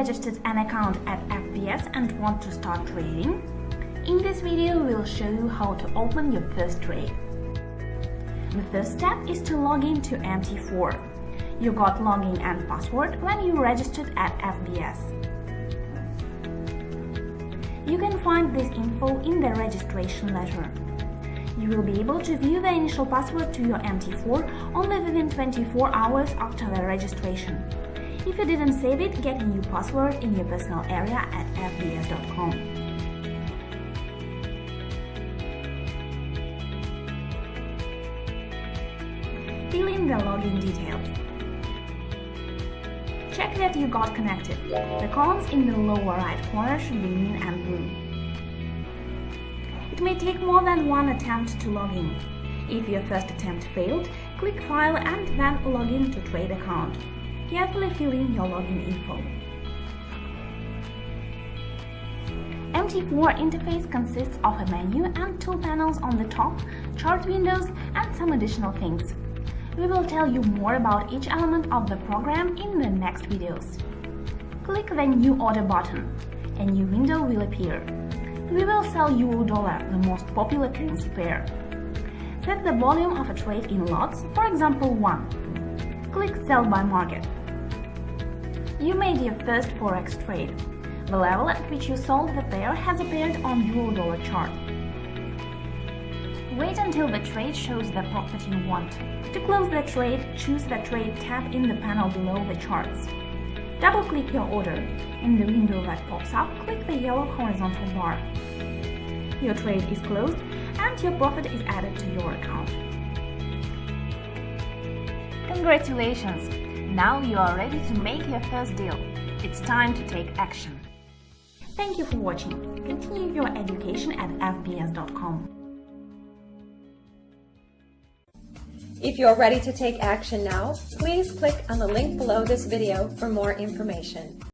registered an account at FBS and want to start trading? In this video, we'll show you how to open your first trade. The first step is to log in to MT4. You got login and password when you registered at FBS. You can find this info in the registration letter. You will be able to view the initial password to your MT4 only within 24 hours after the registration. If you didn't save it, get a new password in your personal area at fbs.com. Fill in the login details. Check that you got connected. The columns in the lower right corner should be green and blue. It may take more than one attempt to log in. If your first attempt failed, click File and then Login to Trade account. Carefully fill in your login info. MT4 interface consists of a menu and two panels on the top, chart windows, and some additional things. We will tell you more about each element of the program in the next videos. Click the New Order button. A new window will appear. We will sell Euro-Dollar, the most popular currency pair. Set the volume of a trade in lots, for example 1. Click Sell by Market. You made your first Forex trade. The level at which you sold the pair has appeared on Euro-Dollar chart. Wait until the trade shows the profit you want. To close the trade, choose the Trade tab in the panel below the charts. Double-click your order. In the window that pops up, click the yellow horizontal bar. Your trade is closed and your profit is added to your account. Congratulations! Now you are ready to make your first deal. It's time to take action. Thank you for watching. Continue your education at fbs.com. If you're ready to take action now, please click on the link below this video for more information.